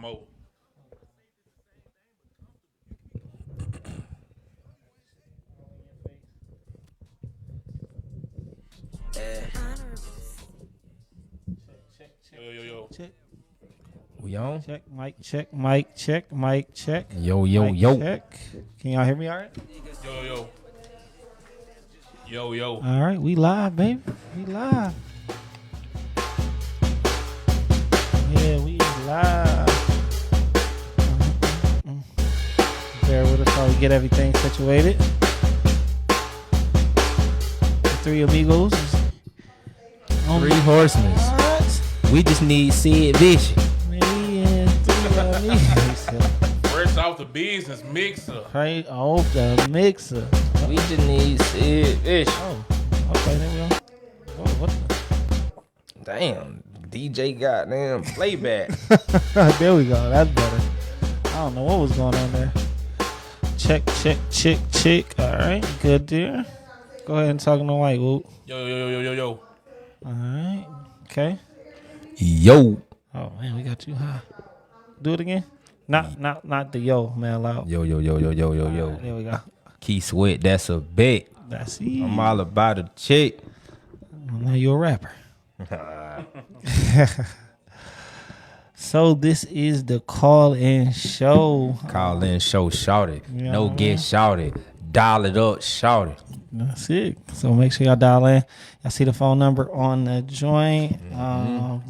Mo. Yo. Check. We on? Check, mic, check, mic, check, mic, check. Yo. Check. Can y'all hear me all right? Yo. All right, we live, baby. We live. Yeah, we live. Bear with us while we get everything situated. The three amigos. Three horsemen. What? We just need Sid Vicious. Me and three amigos. Fresh off the business mixer. Right off the mixer. We just need Sid Vicious. Oh, okay, there we go. Whoa, what the? Damn, DJ goddamn playback. There we go. That's better. I don't know what was going on there. Check. All right, good there. Go ahead and talk to the white whoop. Yo. All right, okay. Yo. Oh man, we got too high. Do it again. Not the yo, man. Loud. Yo. There we go. Key Sweat, that's a bet. That's it. I'm all about a chick. Now you're a rapper. So this is the call-in show. Call in, show, shout it. Yeah, No man. get shouted. Dial it up, shout it. That's it. So make sure y'all dial in. Y'all see the phone number on the joint.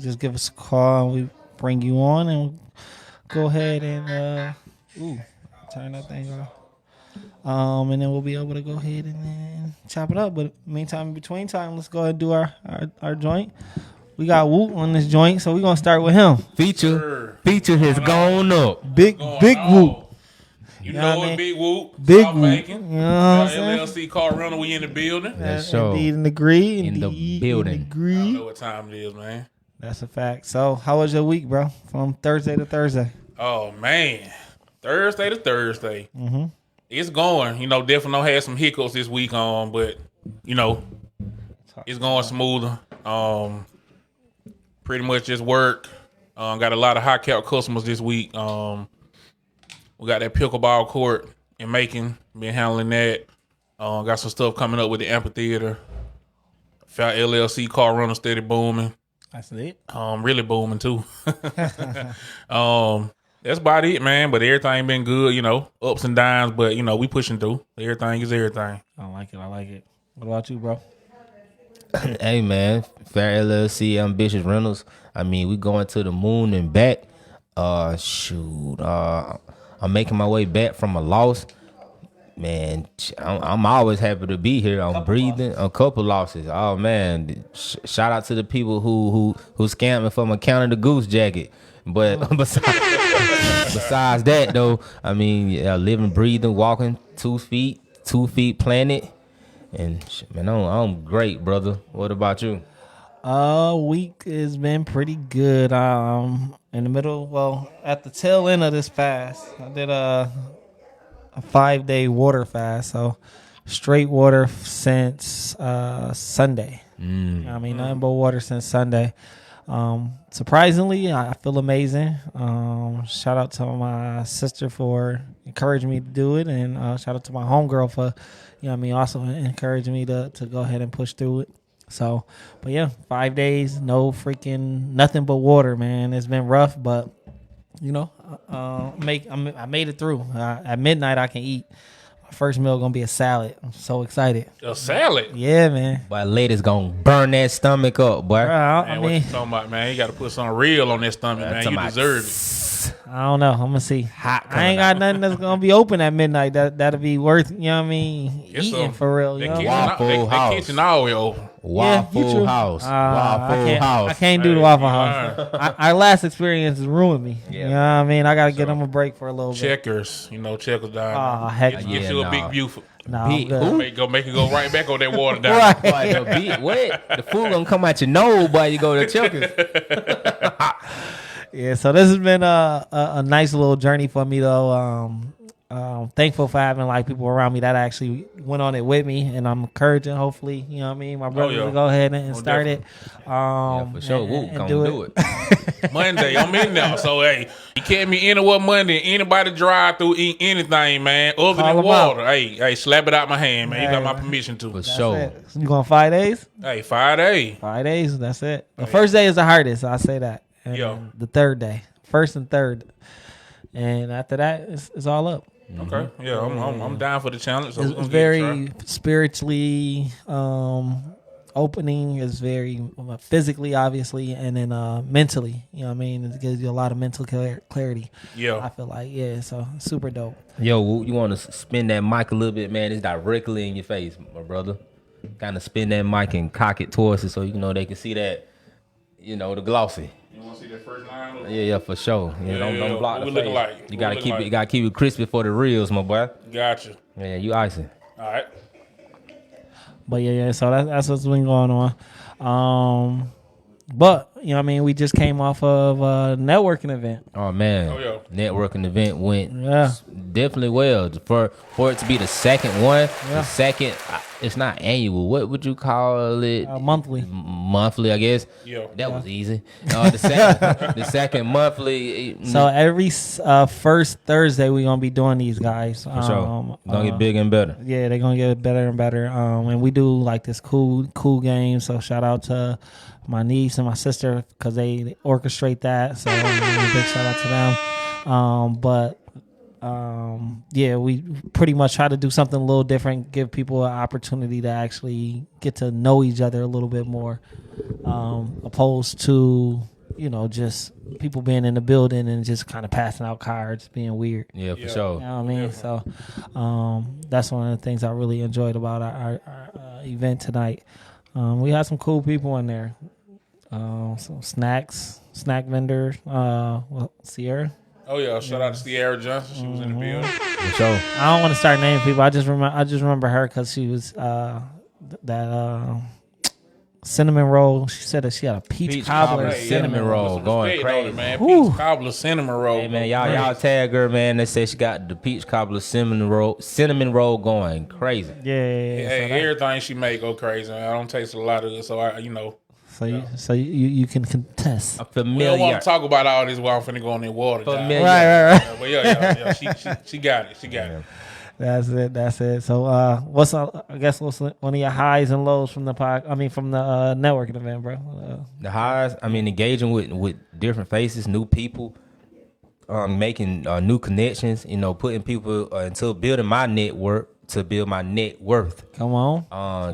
Just give us a call. And we bring you on and go ahead and turn that thing off. And then we'll be able to go ahead and then chop it up. But meantime, in between time, let's go ahead and do our joint. We got Woot on this joint, so we're gonna start with him. Feature has gone up. Big Woot. You know know what I it, mean? Big Whoop. Big South Whoop. Macon. You know what I'm saying? LLC car rental, we in the building. That's so. Indeed, in the agree. In the building. I don't know what time it is, man. That's a fact. So, how was your week, bro? From Thursday to Thursday. Oh, man. Thursday to Thursday. Mm-hmm. It's going. Definitely had some hiccups this week on, but, it's going smoother. Pretty much just work. Got a lot of high cap customers this week. We got that pickleball court in Macon. Been handling that. Got some stuff coming up with the amphitheater. Felt LLC car rental steady booming. That's it. Really booming too. That's about it, man. But everything been good, ups and downs. But we pushing through. Everything is everything. I like it. What about you, bro? Hey man, Fair LLC, Ambitious Rentals. I mean, we going to the moon and back. I'm making my way back from a loss. Man, I'm always happy to be here. I'm breathing. A couple losses. Oh man, shout out to the people who scammed me for my Canada Goose jacket. But besides that though, I mean, living, breathing, walking, 2 feet planted. And man, I'm great, brother. What about you? Week has been pretty good. In the middle, at the tail end of this fast, I did a 5-day water fast. So straight water since Sunday. I mean, nothing but water since Sunday. Surprisingly, I feel amazing. Shout out to my sister for encouraging me to do it, and shout out to my homegirl for, also encouraging me to go ahead and push through it. So, but yeah, 5 days, nothing but water, man. It's been rough, but I made it through. At midnight, I can eat. My first meal gonna be a salad. I'm so excited. A salad? Yeah, man. Boy, ladies gonna burn that stomach up, boy. Man, what you talking about, man? You got to put something real on that stomach, man. You deserve it. I don't know. I'm gonna see. I ain't got nothing that's gonna be open at midnight. That'll be worth. Eating for real. The kitchen always open. Waffle House. I can't do the Waffle House. Our last experience has ruined me. Yeah. You know what I mean? I gotta get them a break for a little bit. Checkers, Checkers down. Oh, heck Get yeah. you a big beautiful. Nah, I'm good. Make it go right back on that water down. Right. Boy, the food gonna come out your nose, boy. You go to Checkers. Yeah, so this has been a nice little journey for me though. thankful for having like people around me that actually went on it with me, and I'm encouraging. Hopefully, you know what I mean. My brother yeah. to go ahead and Oh, start it. Yeah, for sure. and- Woo, and come do it. Monday, I'm in there. So hey, you can't be anywhere Monday. Anybody drive through, eat anything, man, other Call than 'em water. Hey, slap it out my hand, man. You got Hey, my man. permission to. For That's sure. it. You going 5 days? Hey, 5 days. 5 days. That's it. The first day is the hardest. I say that. And Yeah. then the third day, first and third, and after that, it's all up. Okay, yeah, I'm down for the challenge. So It's, we're gonna it's give it a very try. spiritually opening. It's very physically, obviously, and then mentally. You know what I mean? It gives you a lot of mental clarity. I Yeah, feel like, yeah, so super dope. Yo, Woo, you want to spin that mic a little bit, man? It's directly in your face, my brother. Kind of spin that mic and cock it towards it so you know they can see that, you know, the glossy. you want to see that first line? Yeah, for sure. Yeah, don't block What the we looking face. like? You What gotta we keep looking it. You gotta keep it crispy for the reels, my boy. Gotcha. Yeah, you icing. All right. But yeah. So that's what's been going on. But you know, what I mean, we just came off of a networking event. Oh man, Oh, yeah. networking event went Yeah. definitely well. For it to be the second one, Yeah. the second, it's not annual. What would you call it? Monthly. Monthly, I guess. Yeah. That was easy. The second monthly. So every first Thursday we gonna be doing these guys. for sure, gonna get bigger and better. Yeah, they're gonna get better and better. And we do like this cool game. So shout out to my niece and my sister because they orchestrate that. So big shout out to them. Yeah, we pretty much try to do something a little different, give people an opportunity to actually get to know each other a little bit more, opposed to, you know, just people being in the building and just kind of passing out cards, being weird. Yeah, for Yeah. sure. You know what I mean? So that's one of the things I really enjoyed about our event tonight. We had some cool people in there. Some snack vendors. Sierra. Oh yeah, shout out to Sierra Johnson. She was in the building. For sure. I don't want to start naming people. I just remember her because she was cinnamon roll. She said that she had a peach cobbler cobbler cinnamon roll Put some going respect on it, crazy. man. Whew. Peach cobbler cinnamon roll. Hey man, y'all tag her, man. They say she got the peach cobbler cinnamon roll going crazy. Yeah. Hey, So, that- everything she make go crazy. Man. I don't taste a lot of it, so I, so you can contest. A we don't familiar. want to talk about all this while I'm finna go in the water. John. Familiar. Right. But yeah. She got it. She got it. That's it. So what's one of your highs and lows from the from the networking event, bro? The highs, I mean, engaging with different faces, new people, making new connections, you know, putting people into building my network to build my net worth. Come on.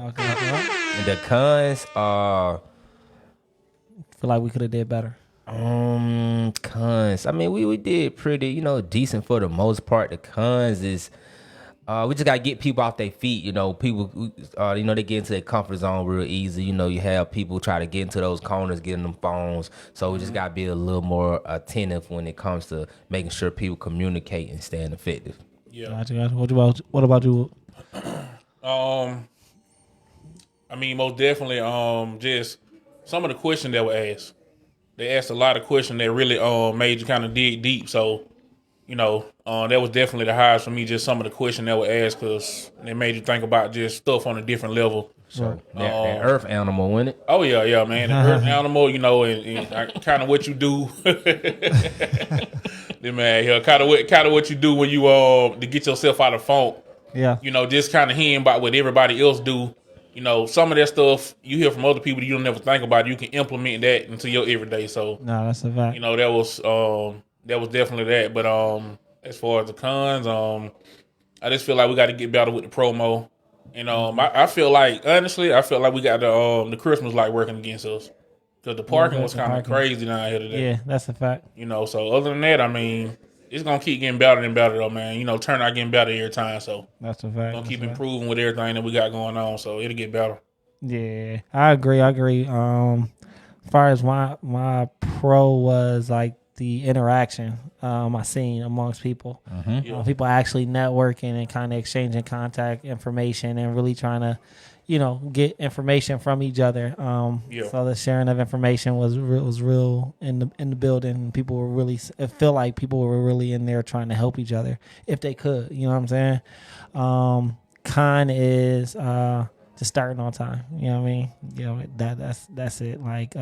Okay. Okay. And the cons, Feel like we could have did better. cons. I mean, we did pretty, you know, decent for the most part. The cons is we just gotta get people off their feet. You know, people, you know, they get into their comfort zone real easy. You know, you have people try to get into those corners, getting them phones. So we just gotta be a little more attentive when it comes to making sure people communicate and staying effective. Yeah. Gotcha. What about you? I mean, most definitely, just some of the questions that were asked. They asked a lot of questions that really made you kind of dig deep. So, you know, that was definitely the highest for me. Just some of the questions that were asked because they made you think about just stuff on a different level. So that earth animal, wasn't it? Oh yeah, man. The earth animal, you know, and kind of what you do. Then man, yeah, kind of what you do when you to get yourself out of funk. Yeah. You know, just kind of hearing about what everybody else do. You know, some of that stuff you hear from other people that you don't never think about. You can implement that into your everyday. So, No, that's a fact. you know, that was definitely that. But as far as the cons, I just feel like we got to get better with the promo. And I feel like honestly, we got the Christmas light working against us because the parking was kind of crazy down here today. Yeah, that's a fact. You know, so other than that, I mean, it's gonna keep getting better and better though, man. You know, turnout getting better every time. So That's a fact. gonna keep improving with everything that we got going on. So it'll get better. Yeah, I agree. As far as my pro was like the interaction I seen amongst people. People actually networking and kind of exchanging contact information and really trying to, get information from each other. So the sharing of information was real in the building. People were really, it felt like people were really in there trying to help each other if they could. You know what I'm saying? Con is just starting on time. You know what I mean? That's it. Like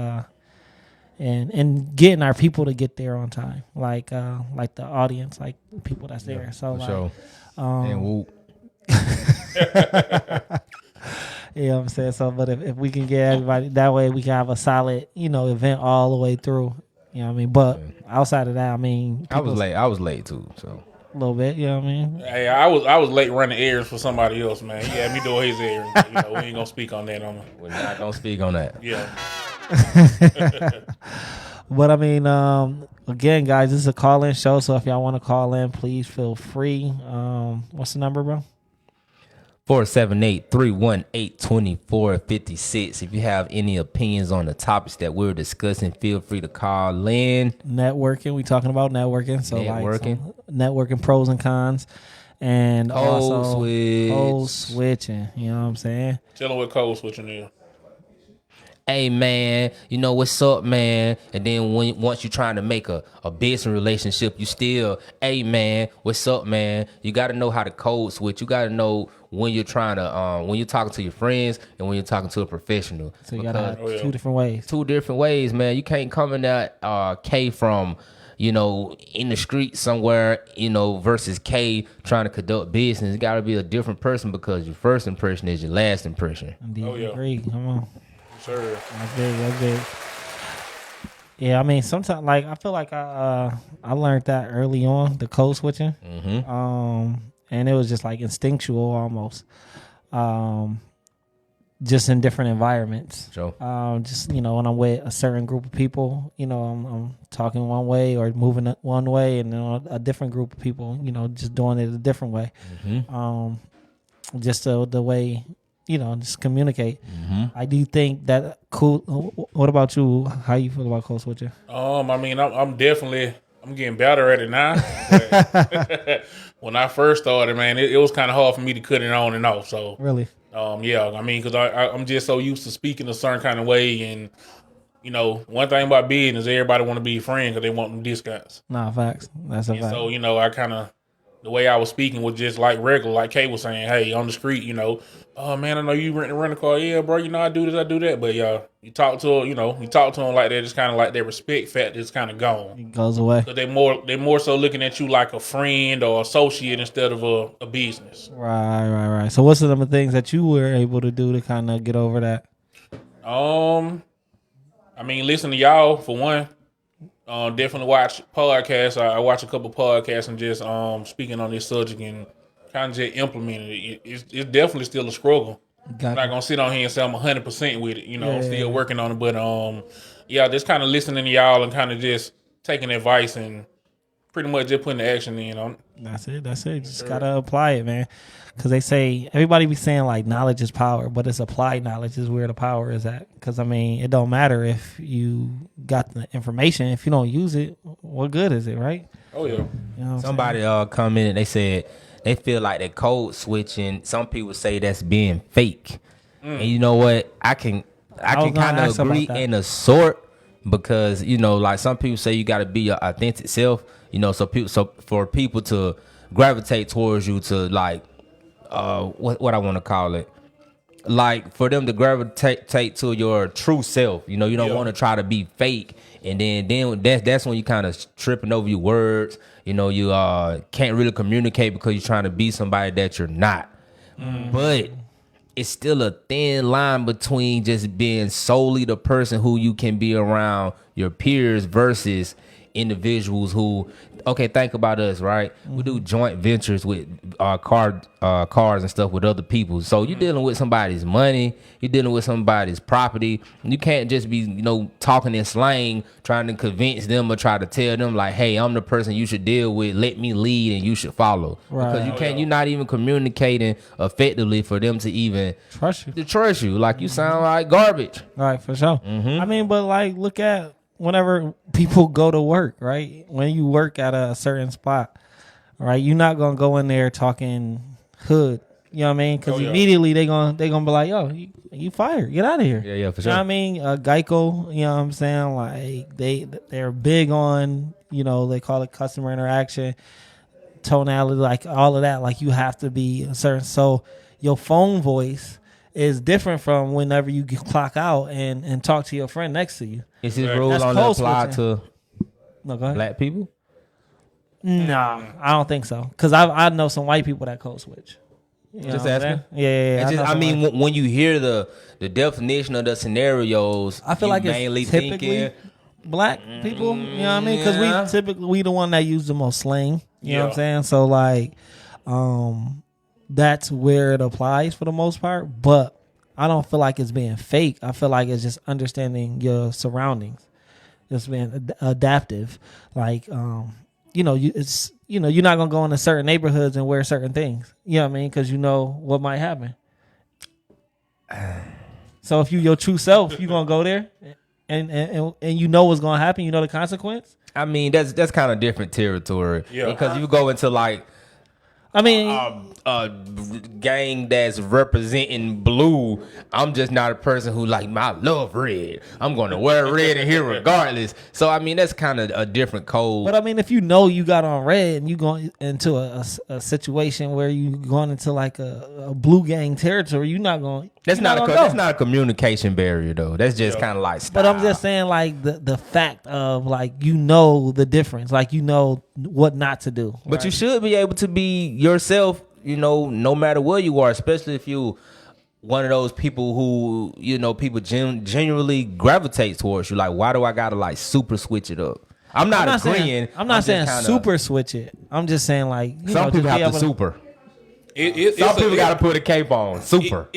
and getting our people to get there on time. Like the audience, like people that's there. So like, sure. And whoop. you know what I'm saying? So, but if we can get everybody that way, we can have a solid, event all the way through. You know what I mean? But outside of that, I mean, I was late too, so a little bit. You know what I mean? Hey, I was late running errands for somebody else, man. He had me doing his errands. We ain't gonna speak on that. We're not gonna speak on that. Yeah. But I mean, again, guys, this is a call-in show, so if y'all want to call in, please feel free. What's the number, bro? 478-318-2456. If you have any opinions on the topics that we're discussing, feel free to call in. Networking, we talking about networking. So networking pros and cons, and also code switching. You know what I'm saying? Tell them what code switching is. Hey man, what's up, man? And then once you're trying to make a business relationship, you still, hey man, what's up, man? You got to know how to code switch. You got to know when you're trying to when you're talking to your friends and when you're talking to a professional. So you got to have two different ways. Two different ways, man. You can't come in that K from in the street somewhere, versus K trying to conduct business. It got to be a different person because your first impression is your last impression. Indeed, agree. Come on. Sure. That's big. Yeah, I mean, sometimes, like, I feel like I learned that early on, the code switching. Mm-hmm. And it was just like instinctual almost. Just in different environments. Sure. Just, when I'm with a certain group of people, I'm talking one way or moving it one way, and then a different group of people, just doing it a different way. Mm-hmm. Just the way, just communicate. Mm-hmm. I do think that cool. What about you? How you feel about code switching? I mean, I'm getting better at it now. When I first started, man, it was kind of hard for me to cut it on and off. So Really? Yeah, I mean, because I'm just so used to speaking a certain kind of way, and one thing about business, everybody want to be your friend because they want them discounts. Nah, facts. That's a fact. So I kind of, the way I was speaking was just like regular, like Kay was saying, hey, on the street, oh man, I know you rent a car. Yeah, bro, I do this, I do that. But you talk to them, like that, it's kind of like their respect factor is kind of gone. It goes away. So they more so looking at you like a friend or associate instead of a business. Right. So what's some of the things that you were able to do to kind of get over that? I mean, listen to y'all for one. Definitely watch podcasts. I watch a couple podcasts and just speaking on this subject and kind of just implementing it. It's definitely still a struggle. I'm not gonna sit on here and say I'm 100% with it. I'm still working on it, but just kind of listening to y'all and kind of just taking advice and pretty much just putting the action in. That's it. Just gotta apply it, man. Because they say, everybody be saying like knowledge is power, but it's applied knowledge is where the power is at. Because I mean, it don't matter if you got the information. If you don't use it, what good is it, right? Oh yeah. Somebody come in and they said they feel like that code switching. Some people say that's being fake, and you know what? I can kind of agree in a sort, because like some people say you got to be your authentic self. So for people to gravitate towards you to like. What I want to call it, like for them to gravitate to your true self. You don't want to try to be fake, and then that's when you kind of tripping over your words. You can't really communicate because you're trying to be somebody that you're not. Mm-hmm. But it's still a thin line between just being solely the person who you can be around your peers versus individuals who, okay, think about us, right? We do joint ventures with cars and stuff with other people. So you're dealing with somebody's money, you're dealing with somebody's property. You can't just be, talking in slang, trying to convince them or try to tell them like, hey, I'm the person you should deal with. Let me lead and you should follow. Right. Because you're not even communicating effectively for them to even trust you. Like you sound like garbage. Right, for sure. Mm-hmm. I mean, but like, look at whenever people go to work, right? When you work at a certain spot, right? You're not gonna go in there talking hood. You know what I mean? Because immediately they gonna be like, "Yo, you fired. Get out of here." Yeah, for You sure. know what I mean? Geico. You know what I'm saying? Like they're big on, they call it customer interaction, tonality, like all of that. Like you have to be a certain. So your phone voice is different from whenever you clock out and talk to your friend next to you. Is this rule That's only code apply switching. to No, go ahead. black people? No, I don't think so. Because I know some white people that code switch. You know Just what I'm asking. saying? Yeah. It's know just, I some mean, white- when you hear the definition of the scenarios, I feel you like mainly it's typically thinking, black people. You know what I mean? Because Yeah. we the one that use the most slang. You know what I'm Yeah. saying? So like, that's where it applies for the most part. But I don't feel like it's being fake. I feel like it's just understanding your surroundings, just being adaptive. Like, you're not gonna go into certain neighborhoods and wear certain things. You know what I mean? Because you know what might happen. So if you your true self, you gonna go there, and you know what's gonna happen. You know the consequence. I mean, that's kind of different territory. Yeah. Because you go into like I mean, a gang that's representing blue, I'm just not a person who like, I love red. I'm going to wear red in here regardless. So, I mean, that's kind of a different code. but I mean, if you know you got on red and you going into a situation where you going into like a blue gang territory, you're not going. That's not gonna that's go. not a communication barrier though. That's just kind of like style. But I'm just saying, like the fact of like the difference, like what not to do. But you should be able to be yourself, no matter where you are, especially if you one of those people who, people genuinely gravitate towards you. Like, why do I gotta like super switch it up? I'm not agreeing. Saying, I'm not saying just super switch it. I'm just saying like some people have to super. Some people got to put a cape on. Super.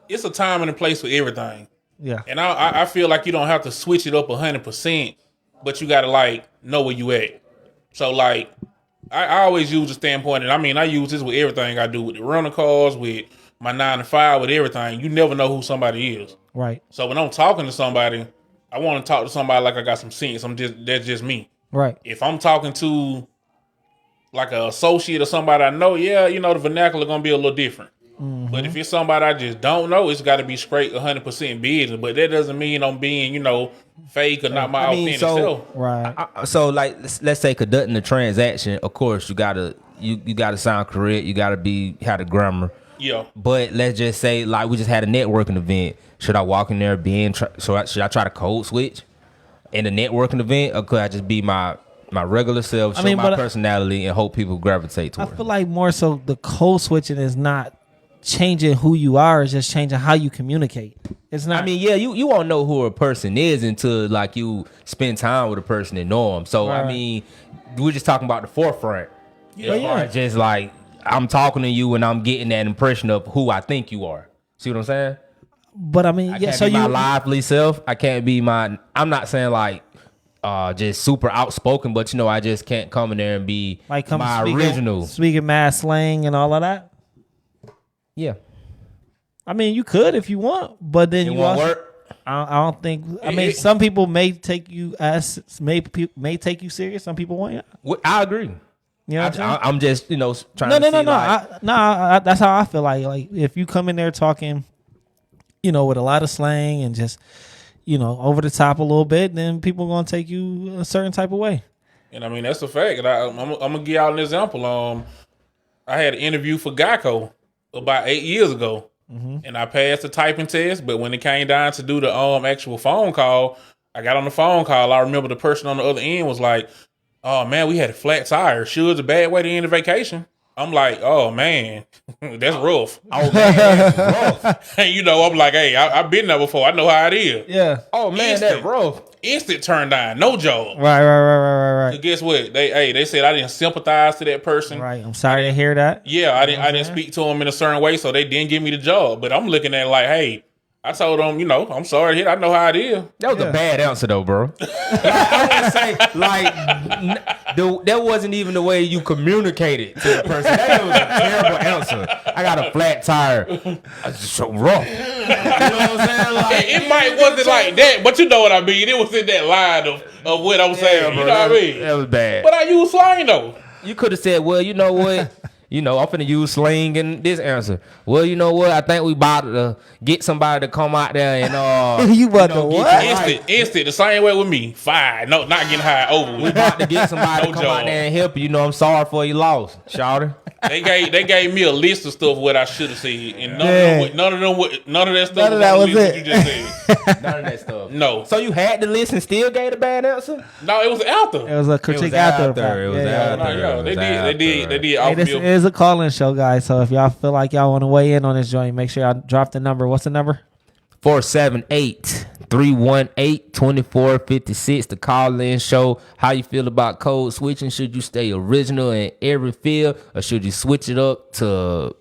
It's a time and a place for everything. Yeah. And I feel like you don't have to switch it up 100%, but you got to like know where you at. So like, I always use the standpoint, and I mean, I use this with everything I do, with the rental cars, with my 9 to 5, with everything. You never know who somebody is. Right. So when I'm talking to somebody, I want to talk to somebody like I got some sense. That's just me. Right. If I'm talking to like an associate or somebody I know, the vernacular gonna be a little different. Mm-hmm. But if it's somebody I just don't know, it's got to be straight 100% business. But that doesn't mean I'm being, fake or not my authentic self. Right. So like, let's say conducting a transaction. Of course, you gotta sound correct. You gotta have the grammar. Yeah. But let's just say, like, we just had a networking event. Should I walk in there should I try to code switch in a networking event, or could I just be my regular self, show my personality, and hope people gravitate I toward feel like more so the code switching is not changing who you are, it's just changing how you communicate. It's not. I mean, yeah, you won't know who a person is until like you spend time with a person and know them. So Right. I mean, we're just talking about the forefront. Yeah. yeah. Just like I'm talking to you and I'm getting that impression of who I think you are. See what I'm saying? But I mean, I yeah. can't So be you my lively self. I can't be I'm not saying like just super outspoken, but I just can't come in there and be like come my original. speaking mad slang and all of that. Yeah, I mean, you could if you want, but then it you won't also, work. I don't think. I mean, some people may take you may take you serious. Some people won't. Yeah. I agree. You know what I'm saying? I'm just trying No, to no, see no. like, That's how I feel like if you come in there talking, with a lot of slang and just, over the top a little bit, then people gonna take you a certain type of way. And I mean, that's a fact. And I'm going to give y'all an example. I had an interview for Geico about 8 years ago. And I passed the typing test, but when it came down to do the actual phone call, I got on the phone call. I remember the person on the other end was like, "Oh man, we had a flat tire. Sure, it's a bad way to end a vacation." I'm like, "Oh man, that's rough." oh man, that's rough. And I'm like, "Hey, I've been there before. I know how it is." Yeah. Oh man, Instant. that's rough. Instant turn down, no job. Right. So guess what? They said I didn't sympathize to that person. Right. I'm sorry to hear that. Yeah, I didn't speak to them in a certain way, so they didn't give me the job. But I'm looking at it like, hey, I told him, you know, I'm sorry to hear. I know how it is. That was a bad answer though, bro. I would say that wasn't even the way you communicated to the person. That was a terrible answer. I got a flat tire. It's just so rough. You know what I'm saying? Like, It might wasn't like that, but you know what I mean. It was in that line of what I'm saying. bro, You know what I mean? That was bad. But I use slang though. You could have said, well, you know what? You know, I'm finna use slang in this answer. Well, you know what? I think we about to get somebody to come out there and You about to get what? you right. Instant, the same way with me. Fine. No, not getting high over We with. about to get somebody No to come out job. there and help you. You know, I'm sorry for your loss, shouter. They gave me a list of stuff what I should have said, and none of that stuff None of was that on the was list it. you just said. None of that stuff. No. So you had to listen, still gave a bad answer? No, it was after. It was a critique after the fact. It was Yeah, after. yeah. No, they did Hey, offer this me a is a call-in show, guys. So if y'all feel like y'all want to weigh in on this joint, make sure y'all drop the number. What's the number? 478-318-2456, the call-in show. How you feel about code switching? Should you stay original in every field, or should you switch it up to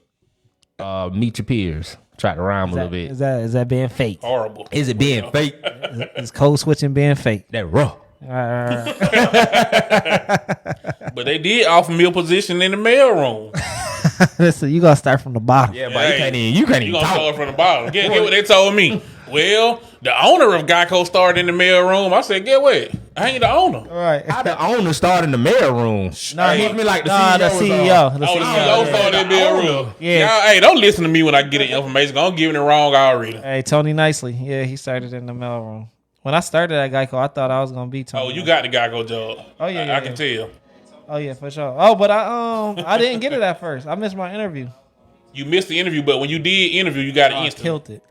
meet your peers? Try to rhyme a little bit. Is that being fake? horrible. Is it being fake? Is code switching being fake? That rough. All right. But they did offer me a position in the mailroom. Listen, you gotta start from the bottom. Yeah, but Hey, you can't You even gonna talk. start from the bottom. Get what they told me. Well, the owner of Geico started in the mailroom. I said, get what? I ain't the owner. All right. How the owner started in the mail room? Nah, Hit me like the nah, CEO. the was CEO. on. The Oh, the CEO. CEO started in the mailroom. Yeah. Y'all, hey, don't listen to me when I get the information. I'm giving it wrong already. Hey, Tony Nicely. Yeah, he started in the mailroom. When I started at Geico, I thought I was gonna be Tony. Oh, you got the Geico job. Oh, yeah, I yeah, can yeah. tell. Oh yeah, for sure. Oh, but I didn't get it at first. I missed my interview. You missed the interview, but when you did interview, you got it I instant. killed it.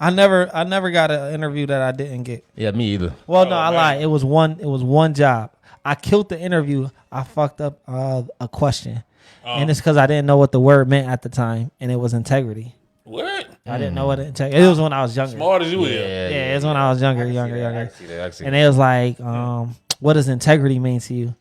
I never got an interview that I didn't get. Yeah, me either. Well, no, Oh, I man. lied. It was one job. I killed the interview. I fucked up a question, and it's because I didn't know what the word meant at the time, and it was integrity. What? I didn't know what integrity. It was when I was younger. Smart as you is. Yeah, it was when I was younger. I see that. And it was like, what does integrity mean to you?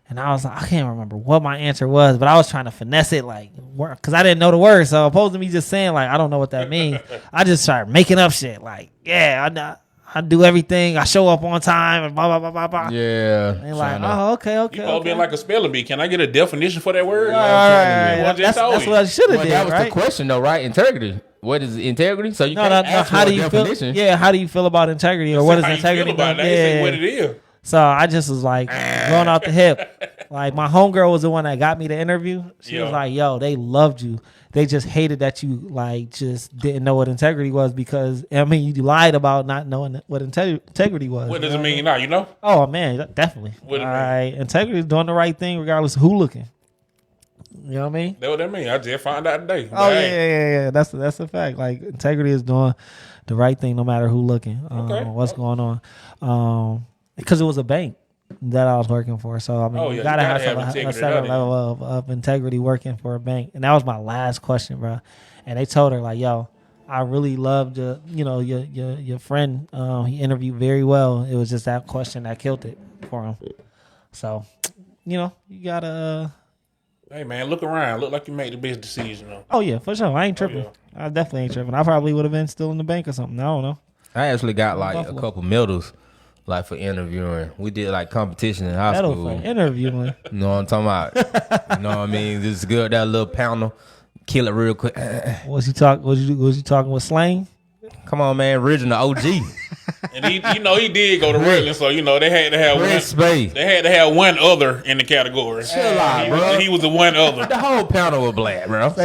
And I was like, I can't remember what my answer was, but I was trying to finesse it, like, because I didn't know the word. So opposed to me just saying, like, I don't know what that means, I just started making up shit. Like, yeah, I do everything. I show up on time and blah, blah, blah, blah, blah. Yeah. And like, oh, okay. You supposed to be like a spelling bee. Can I get a definition for that word? All right. Well, just told That's you. what I should have But did, that was right? the question, though, right? Integrity. What is integrity? So you No, can't no. ask How for do a you feel? definition. Yeah, how do you feel about integrity, or what is How you integrity? feel about it? mean? They say what it is. So I just was like going out the hip. Like my homegirl was the one that got me the interview. She was Yeah. like, "Yo, they loved you. They just hated that you like just didn't know what integrity was because I mean you lied about not knowing what integrity was." What you does it know mean now? You know? Oh man, definitely. What do All it mean? right, integrity is doing the right thing regardless of who looking. You know what I mean? That's what that mean. I just found out today. Oh But, yeah, hey, yeah. That's a fact. Like integrity is doing the right thing no matter who looking. Okay. What's going on? Because it was a bank that I was working for. So I mean, Oh, yeah, you you gotta gotta have have a integrity, certain don't you? level of integrity working for a bank. And that was my last question, bro. And they told her like, "Yo, I really loved your friend. He interviewed very well. It was just that question that killed it for him. So, you gotta." Hey man, look around. Look like you made the best decision. Though. Oh yeah, for sure. I ain't tripping. yeah. I definitely ain't tripping. I probably would have been still in the bank or something. I don't know. I actually got like Buffalo. a couple medals, like for interviewing. We did like competition in high That'll school. for interviewing. You know what I'm talking about? You know what I mean? This is good. That little pounder, kill it real quick. Was you talking with slang? Come on, man. Original OG. And he did go to Rutland, so they had to have Red one. space. They had to have one other in the category. Chill out, he, bro. he was the one other. The whole pounder was black, bro. He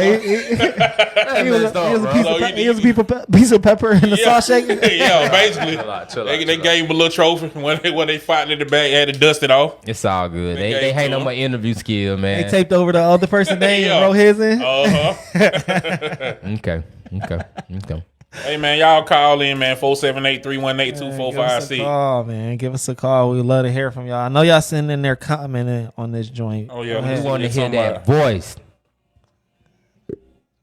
was a piece So of you he was a piece of pepper in the sauce shaker. Yeah, basically. Chill out, They gave him a little trophy when they fought in the back. Had to dust it off. It's all good. They They gave ain't to no him. more interview skill, man. They taped over the other person's name Yeah. and wrote his in. Okay. Hey man, y'all call in, man. 478-318-2456. Give us a call, man. Give us a call. We'd love to hear from y'all. I know y'all sitting in there commenting on this joint. Oh, yeah. Go ahead. We want to Get hear somebody. that voice.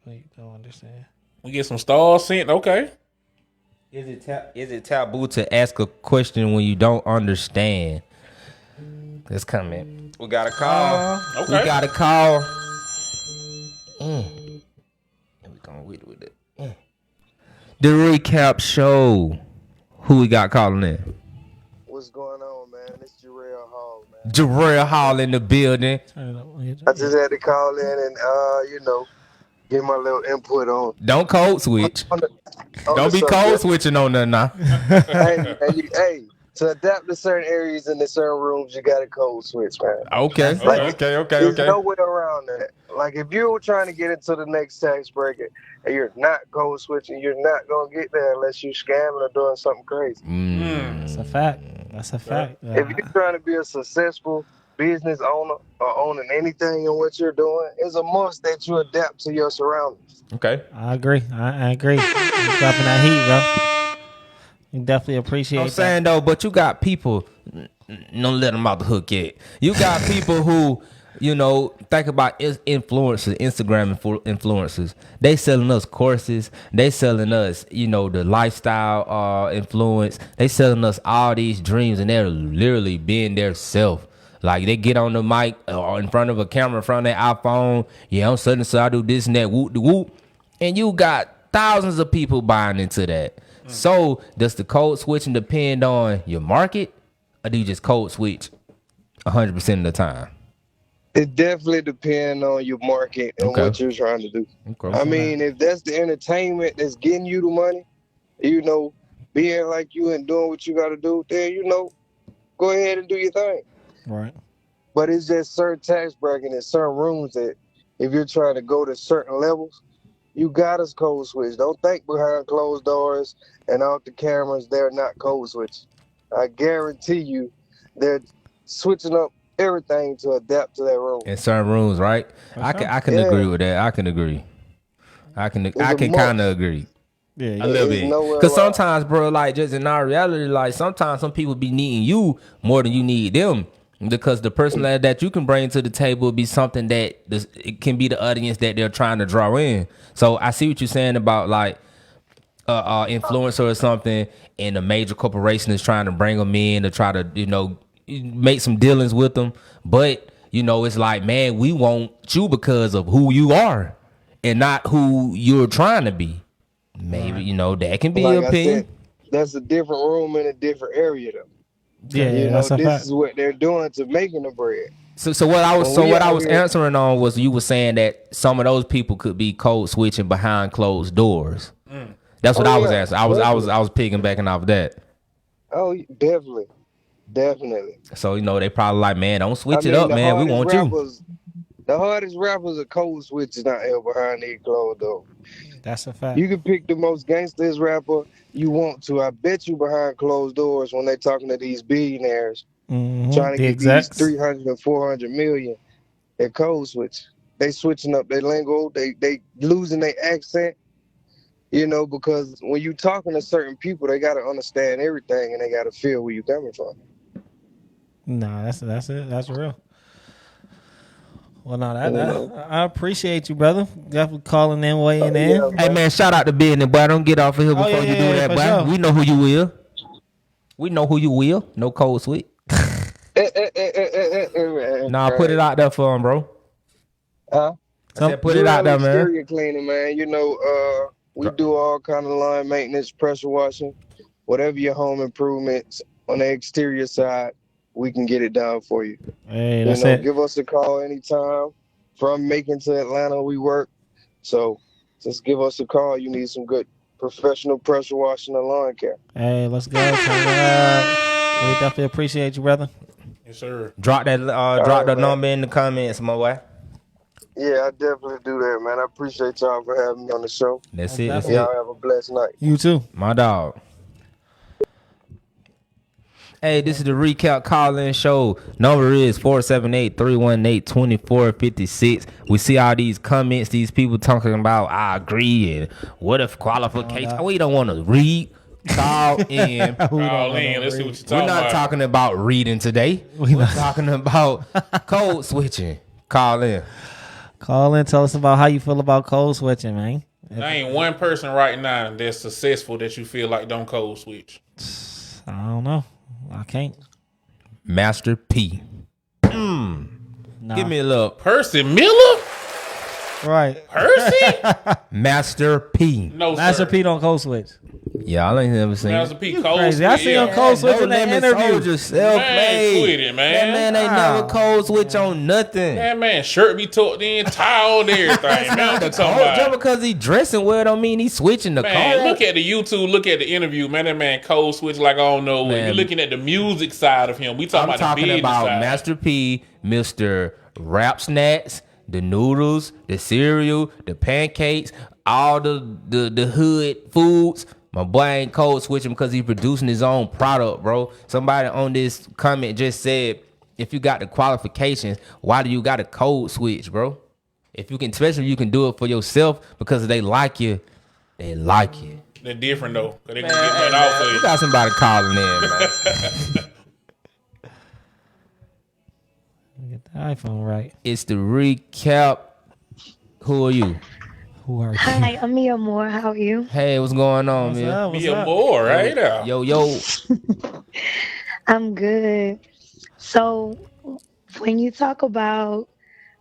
Wait, don't understand. We get some stars sent. Okay. Is it taboo to ask a question when you don't understand? Let's come in. We got a call. Okay. We got a call. And we gonna with it. The recap show. Who we got calling in? What's going on, man? It's Jarrell Hall, man. Jarrell Hall in the building. I just had to call in and, get my little input on. Don't code switch. on Don't the be code subject. switching on that now. Hey, to adapt to certain areas in the certain rooms, you got to code switch, man. Okay. There's no way around that. Like, if you were trying to get into the next tax bracket and you're not code switching, you're not going to get there unless you're scamming or doing something crazy. That's a fact. That's a fact. If you're trying to be a successful business owner or owning anything in what you're doing, it's a must that you adapt to your surroundings. Okay. I agree. I agree. You're dropping that heat, bro. You definitely appreciate I'm that. saying though, but you got people. Don't let them out the hook yet. You got people who, think about influencers, Instagram influencers. They selling us courses. They selling us, the lifestyle influence. They selling us all these dreams, and they're literally being their self. Like they get on the mic or in front of a camera, in front of their iPhone. Yeah, I'm suddenly so I do this and that, whoop de whoop, and you got thousands of people buying into that. So does the code switching depend on your market, or do you just code switch 100% of the time? It definitely depends on your market and what you're trying to do. Okay. I mean, if that's the entertainment that's getting you the money, being like you and doing what you got to do, then, go ahead and do your thing. Right. But it's just certain tax brackets and certain rooms that if you're trying to go to certain levels, you got to code switch. Don't think behind closed doors and off the cameras, they're not code switching. I guarantee you they're switching up everything to adapt to that room. In certain rooms, right? I can agree with that. I can agree. I can kind of agree. Yeah. A little bit. Because sometimes, bro, like just in our reality, like sometimes some people be needing you more than you need them. Because the person that you can bring to the table will be something that it can be the audience that they're trying to draw in. So I see what you're saying about like influencer or something, and a major corporation is trying to bring them in to try to make some dealings with them. But it's like, man, we want you because of who you are and not who you're trying to be. Maybe that can be your opinion. Said, that's a different room in a different area, though. Yeah, that's a fact. This is what they're doing to making the bread. So what I was answering on was you were saying that some of those people could be code switching behind closed doors. That's what I was answering. I was piggybacking off that. Oh, definitely. So they probably like, man, don't switch it up, man. We want you. The hardest rappers are code switches out here behind these closed doors. That's a fact. You can pick the most gangsters rapper you want to. I bet you behind closed doors when they're talking to these billionaires trying to get these 300 and 400 million, they're code switch. They switching up their lingo. They losing their accent. Because when you talking to certain people, they got to understand everything and they got to feel where you're coming from. Nah, that's it. That's real. Well, no, I appreciate you, brother. Definitely calling in, weighing in. Yeah, hey, man, shout out to business, boy. Don't get off of here before you do that, boy. Sure. We know who you will. No code switch. Nah, put it out there for him, bro. Huh? I said put it out there, man. Exterior cleaning, man. We do all kind of line maintenance, pressure washing, whatever your home improvements on the exterior side, we can get it done for you. Hey, that's it. Give us a call anytime. From Macon to Atlanta, we work. So just give us a call. You need some good professional pressure washing and lawn care. Hey, let's go. We definitely appreciate you, brother. Yes, sir. Drop that the number in the comments, my boy. Yeah, I definitely do that, man. I appreciate y'all for having me on the show. That's it. Y'all have a blessed night. You too. My dog. Hey, this is the Recap Call-In Show. Number is 478-318-2456. We see all these comments, these people talking about, I agree, and what if qualification? We don't want to read. Call in. Call in. Let's see what you're talking about. We're not talking about reading today. We're talking about code switching. Call in. Call in. Tell us about how you feel about code switching, man. There ain't one person right now that's successful that you feel like don't code switch. I don't know. I can't. Master P. Nah. Give me a little. Percy Miller? Right. Percy? Master P. No, Master sir. P don't code switch. Yeah, I ain't never seen Master it. P. You Code crazy. I switch, seen him yeah. code switch in that Limit interview. Soldier, self-made. quit it, man. That man ain't never code switch on nothing. That man shirt be tucked in, tie on everything. Man, what you talking Just about? because he dressing well don't mean he's switching the Man, car. look at the YouTube, look at the interview, man. That man code switch like I don't know. Man. If you're looking at the music side of him, we I'm talking about the talking business about side. Master P, Mr. Rap Snacks, the noodles, the cereal, the pancakes, all the hood foods. My boy ain't code switching because he producing his own product, bro. Somebody on this comment just said, if you got the qualifications, why do you got a code switch, bro? If you can, especially if you can do it for yourself because they like you, they like you. They're different though, cause they gonna get that out for We you. got somebody calling in, man. Get the iPhone right. It's the recap. Who are you? Who are you? Hi, I'm Mia Moore. How are you? Hey, what's going on, What's man? up? What's Be a up? more, right? Yo. I'm good. So, when you talk about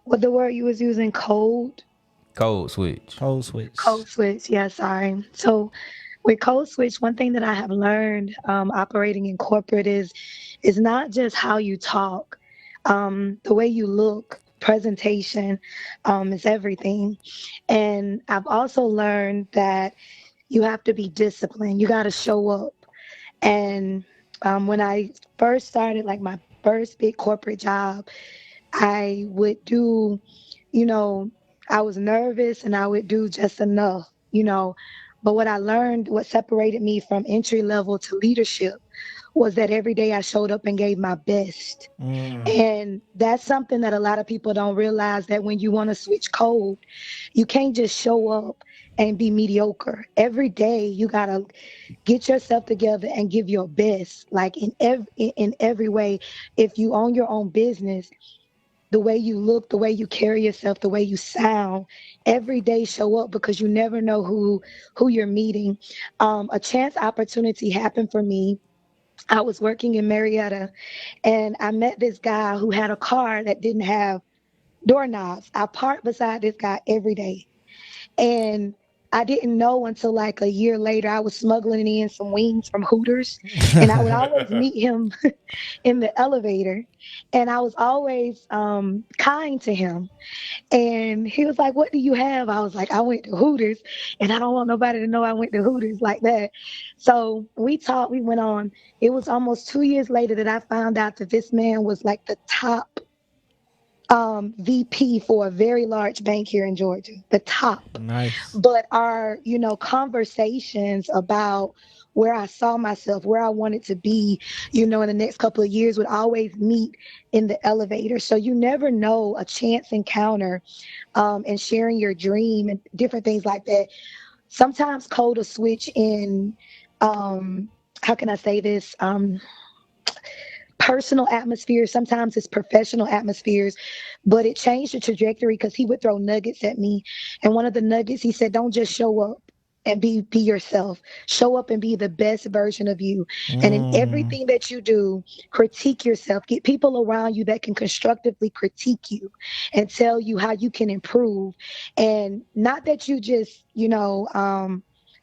what the word you was using, code Code switch. Code switch. switch. Yeah, sorry. So, with code switch, one thing that I have learned operating in corporate is not just how you talk, the way you look. Presentation is everything. And I've also learned that you have to be disciplined. You got to show up. And when I first started, like my first big corporate job, I would do, I was nervous and I would do just enough. But what I learned, what separated me from entry level to leadership was that every day I showed up and gave my best. And that's something that a lot of people don't realize, that when you want to switch code, you can't just show up and be mediocre. Every day you got to get yourself together and give your best, like in every way. If you own your own business, the way you look, the way you carry yourself, the way you sound, every day show up, because you never know who you're meeting. A chance opportunity happened for me. I was working in Marietta and I met this guy who had a car that didn't have doorknobs. I parked beside this guy every day. And I didn't know until like a year later, I was smuggling in some wings from Hooters. And I would always meet him in the elevator. And I was always kind to him. And he was like, "What do you have?" I was like, "I went to Hooters, and I don't want nobody to know I went to Hooters like that." So we talked, we went on. It was almost 2 years later that I found out that this man was like the top VP for a very large bank here in Georgia, the top. Nice. But our, conversations about where I saw myself, where I wanted to be, in the next couple of years would always meet in the elevator. So you never know, a chance encounter and sharing your dream and different things like that. Sometimes code will switch in, how can I say this? Personal atmospheres, sometimes it's professional atmospheres, but it changed the trajectory because he would throw nuggets at me. And one of the nuggets, he said, "Don't just show up and be yourself. Show up and be the best version of you. And in everything that you do, critique yourself. Get people around you that can constructively critique you and tell you how you can improve. And not that you just,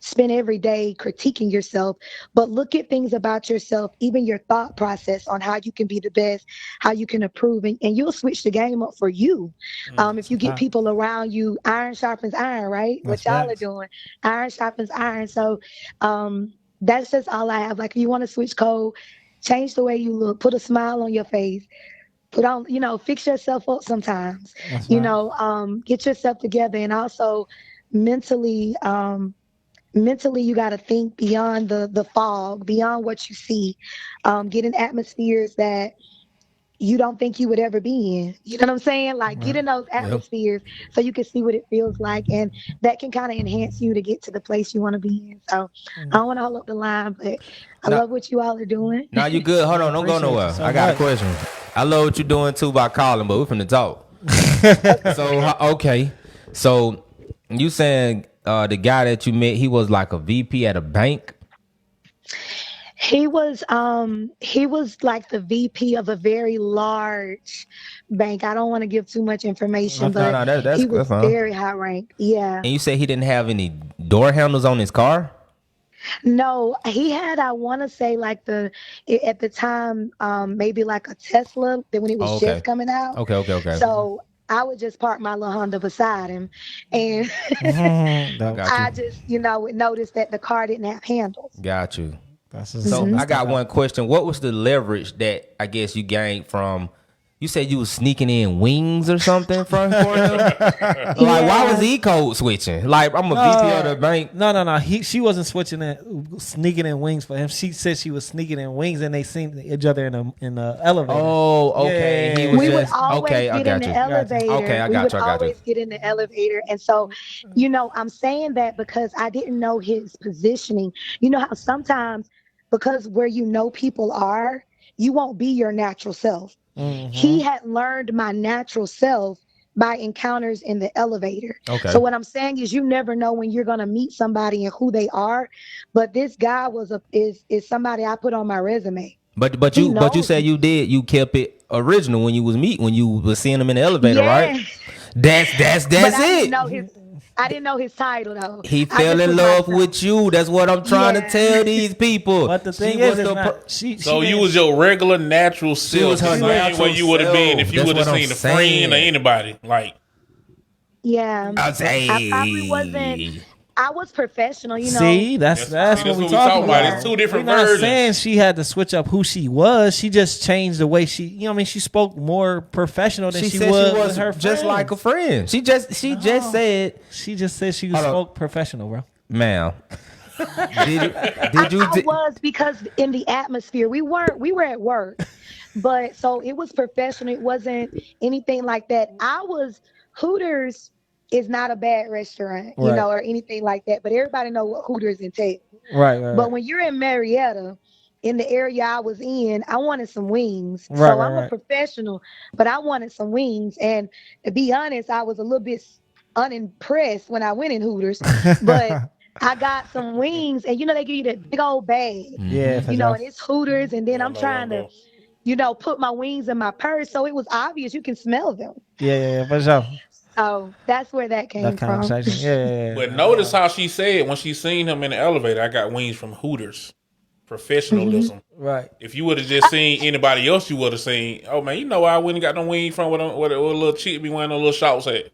spend every day critiquing yourself, but look at things about yourself, even your thought process on how you can be the best, how you can improve, and you'll switch the game up for you. If you get people around you, iron sharpens iron, right? That's what y'all facts. are doing, iron sharpens iron. So that's just all I have. Like, if you want to switch code, change the way you look, put a smile on your face, put on, fix yourself up sometimes, That's right. get yourself together. And also mentally, you got to think beyond the fog, beyond what you see. Get in atmospheres that you don't think you would ever be in. You know what I'm saying? Like, get in those atmospheres so you can see what it feels like, and that can kind of enhance you to get to the place you want to be in. So I don't want to hold up the line, but I love what you all are doing. Now you good. Hold on, don't go Appreciate nowhere. you so I got a much. question. I love what you doing too by calling, but we're finna talk. So okay. So you saying the guy that you met, he was like a VP at a bank? He was like the VP of a very large bank. I don't want to give too much information, No, but no, that's he was fine. very high ranked. Yeah. And you say he didn't have any door handles on his car? No, he had, I want to say like at the time, maybe like a Tesla that when it was Oh, okay. just coming out. Okay. So I would just park my little Honda beside him, and Got I you. just, would notice that the car didn't have handles. Got you. That's So I got one question. What was the leverage that I guess you gained from? You said you was sneaking in wings or something for him. Like, why was he code switching? Like, I'm a VP of the bank. No. She wasn't sneaking in wings for him. She said she was sneaking in wings, and they seen each other in the elevator. Oh, okay. Yeah. He was We would just always okay. I get in got the you. elevator. Okay, I We got would you. I got you. always get in the elevator. And so, I'm saying that because I didn't know his positioning. You know how sometimes, because where people are, you won't be your natural self. Mm-hmm. He had learned my natural self by encounters in the elevator. Okay. So what I'm saying is you never know when you're going to meet somebody and who they are. But this guy is somebody I put on my resume. But you said you kept it original when you was seeing him in the elevator, right? That's But it. I didn't know his title though. He fell in love with you. That's what I'm trying to Yeah. tell these people. But the thing She was is, the So you was your regular natural self, was her the same natural way you would have been self. if you That's would have what I'm seen a saying. friend or anybody. Like, Yeah. I say, I probably wasn't. I was professional, See, that's That's what what we we talking about. It's two different We're not versions. saying she had to switch up who she was. She just changed the way she spoke more professional than she she said was she was with her just friends. like a friend. She just said, She just said she Hold on. spoke professional, bro. ma'am. Did you? I was because in the atmosphere we were at work, but so it was professional. It wasn't anything like that. Hooters is not a bad restaurant, Right. or anything like that. But everybody know what Hooters entail. Right. But when you're in Marietta, in the area I was in, I wanted some wings. Right, So I'm right. a professional, but I wanted some wings. And to be honest, I was a little bit unimpressed when I went in Hooters, but I got some wings, and they give you that big old bag. Yeah, for And sure. it's Hooters, and then I'm trying to, put my wings in my purse. So it was obvious you can smell them. Yeah, for sure. So that's where that came That from. conversation. Yeah. but notice how she said when she seen him in the elevator, I got wings from Hooters. Professionalism. Right. If you would have just seen anybody else, you would have seen, oh man, I went and got them wings from what a little chick be wearing those little shorts at.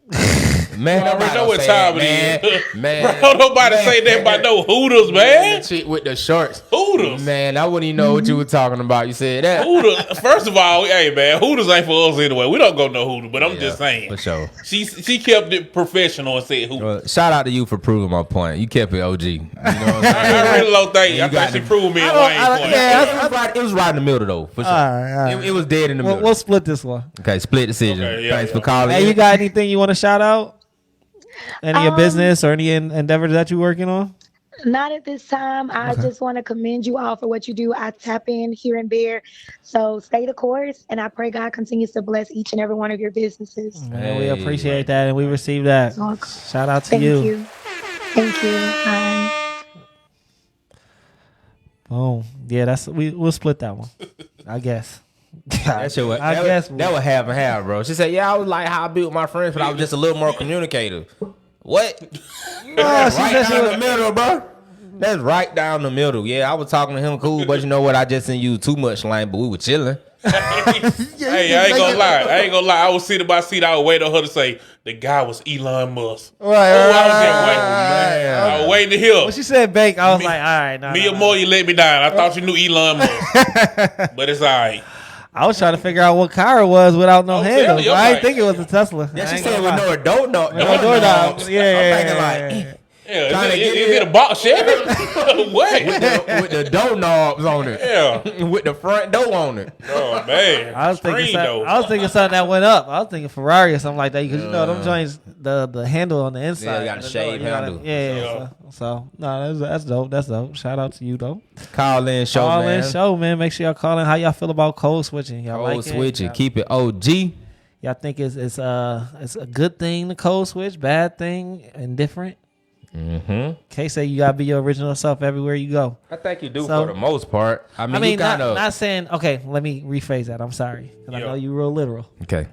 Man, I already nobody know what say time that, it is. Man, Don't nobody say that about no Hooters, man. The chick with the shorts. Hooters. Man, I wouldn't even know what you were talking about. You said that. Hooters. First of all, hey man, Hooters ain't for us anyway. We don't go no Hooters, but I'm Yeah, just saying. for sure. She kept it professional and said Hooters. Well, shout out to you for proving my point. You kept it OG. You know what I'm saying? I really don't think. You I got think she the- proved me in Wayne's point. Yeah, it was right in the middle though, for sure. All right. It was dead in the middle. We'll split this one. Okay, split decision. Okay, yeah, Thanks yeah. for calling. Hey, in. you got anything you want to shout out? Any of your business or any endeavors that you're working on? Not at this time. I just want to commend you all for what you do. I tap in here and there. So stay the course, and I pray God continues to bless each and every one of your businesses. Man, we appreciate that, and we receive that. Shout out to Thank you. you. Thank you. Bye. Boom. Yeah, we'll split that one. I guess. That shit was, I that guess was, that was half and half, bro. She said, "Yeah, I was like how I be with my friends, but I was just a little more communicative." What? Oh, she Right said she down was- the middle, bro. That's right down the middle. Yeah, I was talking to him cool, but you know what? I just didn't use too much slang, but we were chilling. Hey, I ain't gonna lie. I was sitting by seat. I was waiting on her to say the guy was Elon Musk. Right, Oh, I was right, just waiting. right. I was waiting to hear. When she said bank, I was Me- like, all right. No, Me no, or no. more, you let me down. I thought you knew Elon Musk, but it's all right. I was trying to figure out what car it was without no Oh, handles. yeah, I right. didn't think it was a Tesla. Yeah, I she ain't said gonna with lie. no adult, no door knobs. knobs. Yeah, I'm thinking yeah, like Yeah, Trying to is get it it. a box Chevy? What? with the door knobs on it. Yeah. With the front door on it. Oh man. I was thinking Screen something, though. I was thinking something that went up. I was thinking Ferrari or something like that because you know them joints, the handle on the inside. Yeah, you got a of the shaved door, you gotta- handle. Yeah. So no, that's dope. That's dope. Shout out to you though. Call in show, Call man. in show, man. Make sure y'all call in. How y'all feel about code switching? Y'all Code like it? switch it. Y'all- Keep it OG. Y'all think it's a good thing to code switch, bad thing, indifferent? K say you gotta be your original self everywhere you go. I think you do So- for the most part. I mean, you not, kind of not saying. Okay, let me rephrase that. I'm sorry, 'cause I know you real literal. okay.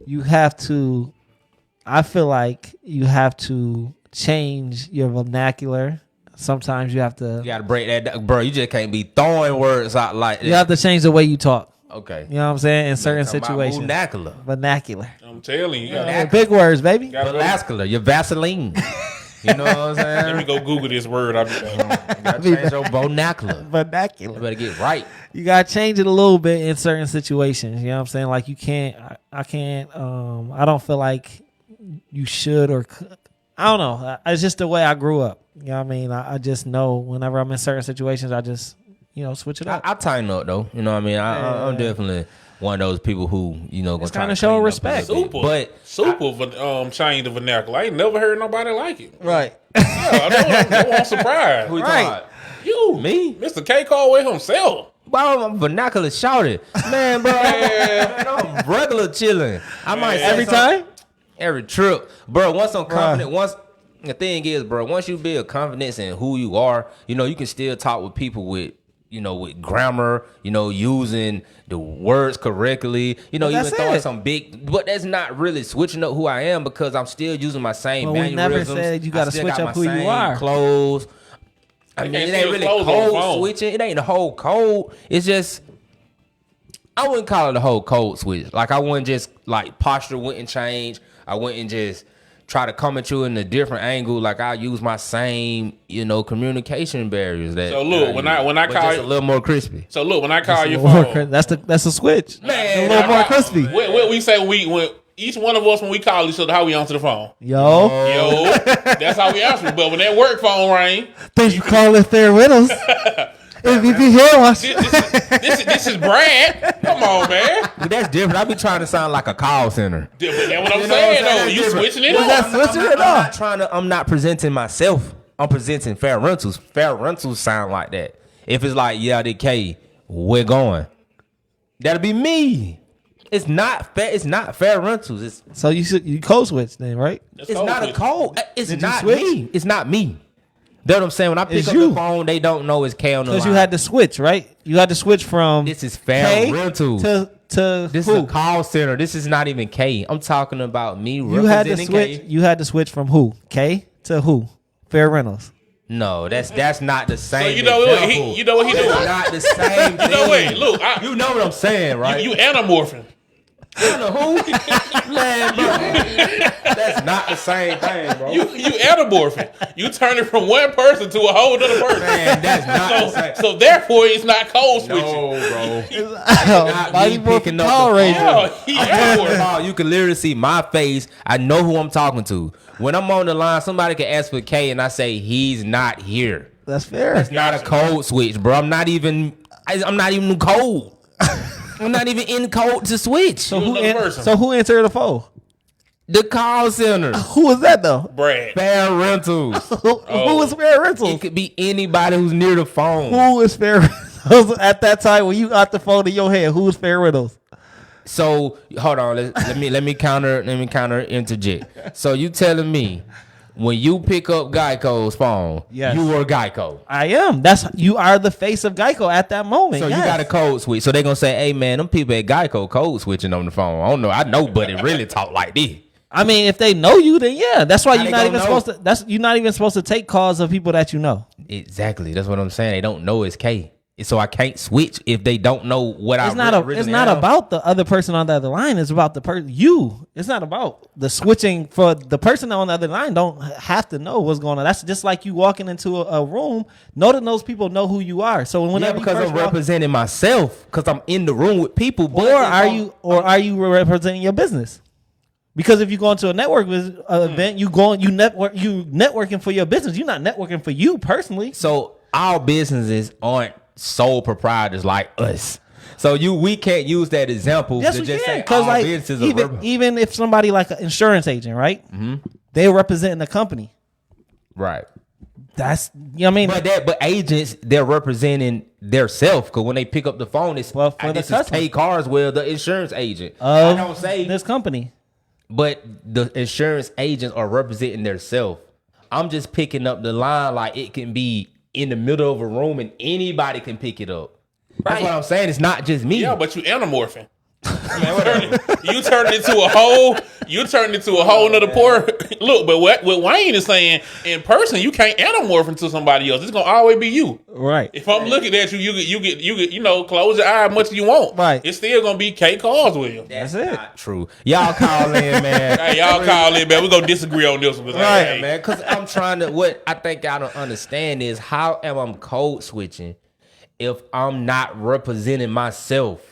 You have to. I feel like you have to change your vernacular. Sometimes you have to. You gotta break that down. Bro, you just can't be throwing words out like that. You have to change the way you talk. Okay. You know what I'm saying? In certain Talking about situations. vernacular. Vernacular. I'm telling you. Yeah, big words, baby. Vascular. Your Vaseline. You know what I'm Let saying? me go Google this word. I'll be back. You gotta change your vernacular. You Vernacular. better get right. You gotta change it a little bit in certain situations. You know what I'm saying? Like you can't. I can't. I don't feel like you should or. I don't know. It's just the way I grew up. You know what I mean? I just know whenever I'm in certain situations, I just switch it up. I tighten up though. You know what I mean? I'm definitely one of those people who, gonna It's try kinda to showing clean up a respect. little bit. Super change the vernacular. I ain't never heard nobody like it. Right. Yeah, I know I'm surprised. Who you Right. talking about? You, Me? Mr. K Callway himself. Bro, I'm vernacular shouted. Man, bro, man, I'm regular chilling. I might say Every something- time. Every trip. Bro, once I'm confident, the thing is, bro, once you build confidence in who you are, you can still talk with people with grammar, using the words correctly, even that's throwing it. some big, but that's not really switching up who I am because I'm still using my same Well, we mannerisms. never said you gotta I still switch got up my who you same are. Clothes. I You mean, can't it ain't steal really clothes on the code phone. switching. It ain't the whole code. It's just, I wouldn't call it the whole code switch. Like I wouldn't just like posture wouldn't change. I wouldn't just try to come at you in a different angle. Like I use my same, communication barriers. That So look, that when use, I but call just you- a little more crispy. So look, when I call your More phone, that's a switch. Man, a little more crispy. What we say when each one of us when we call each other, how we answer the phone? Yo, Yo, that's how we answer. But when that work phone ring, thanks for calling Fair Widows. MVP here, watch. this is Brad. Come on, man. But that's different. I be trying to sound like a call center. But that's what I'm You know saying, what I'm though. saying? You That's switching it Well, up. that's- switching it up. I'm not presenting myself. I'm presenting Fair Rentals. Fair Rentals sound like that. If it's like, yeah, the K, we're going. That'll be me. It's not fair. It's not Fair Rentals. It's So you code switch then, right? That's it's cold not a switch. code. It's Did you not switch? me. It's not me. That's what I'm saying. When I pick It's up you. the phone, they don't know it's K on the line. Because you had to switch, right? You had to switch from This is Fair K Rentals. to This who? is a call center. This is not even K. I'm talking about me You had to representing switch. K. You had to switch from who? K to who? Fair Rentals. No, that's not the same. So you know what example. you know what he It's doing? not the same thing. You know what? Look, You know what I'm saying, right? you anamorphing. You know who? Man, bro. That's not the same thing, bro. You anamorphing. You turn it from one person to a whole other person. Man, that's not the same. So therefore, it's not code switching. No, bro. Not me even picking Power up the Ranger. Yeah, he anamorphing. phone. You can literally see my face. I know who I'm talking to. When I'm on the line, somebody can ask for K, and I say he's not here. That's fair. It's not a code switch, bro. I'm not even code. I'm not even in code to switch. So You another person. so who entered the phone? The call center, Who was that though? Brad. Fair Rentals. Who was Fair Rentals? It could be anybody who's near the phone. Who is Fair Rentals at that time when you got the phone in your hand? Who was Fair Rentals? So hold on, let me counter interject. So you telling me when you pick up Geico's phone, Yes. you were Geico. I am. You are the face of Geico at that moment. So yes. you got a code switch. So they gonna say, "Hey man, them people at Geico code switching on the phone." I don't know. I know, but it really talk like this. I mean, if they know you, then yeah. That's why How you're they not gonna even know? supposed to. You're not even supposed to take calls of people that you know. Exactly. That's what I'm saying. They don't know it's K. So I can't switch if they don't know what It's I not. It's originally not am. about the other person on the other line. It's about the person. You. It's not about the switching for the person on the other line. Don't have to know what's going on. That's just like you walking into a room. Know that those people know who you are. So Yeah, whenever because you I'm first walk, representing myself because I'm in the room with people. But or are you representing your business? Because if you go into a network event, you networking for your business. You're not networking for you personally. So our businesses aren't sole proprietors like us. So we can't use that example Yes, to we just can. say Because our like businesses are even if somebody like an insurance agent, right? Mm-hmm. They're representing the company. right. That's you know what I mean. But agents, they're representing their self because when they pick up the phone, it's Well, for the this is customer. K Carswell, the insurance agent. I don't say, this company. but the insurance agents are representing their self. I'm just picking up the line like it can be in the middle of a room and anybody can pick it up. That's what I'm saying. It's not just me. Yeah, but you anamorphing. You turned into a whole. You turned into a whole nother poor look. But what Wayne is saying in person, you can't anamorph into somebody else. It's gonna always be you. Right. If I'm looking at you, you get. You know, close your eye as much as you want. Right. It's still gonna be Kate Carswell. That's it. Not true. Y'all call in, man. Hey, y'all call in, man. We're gonna disagree on this one. Right, Hey, man. Because I'm trying to. What I think I don't understand is how am I code switching if I'm not representing myself?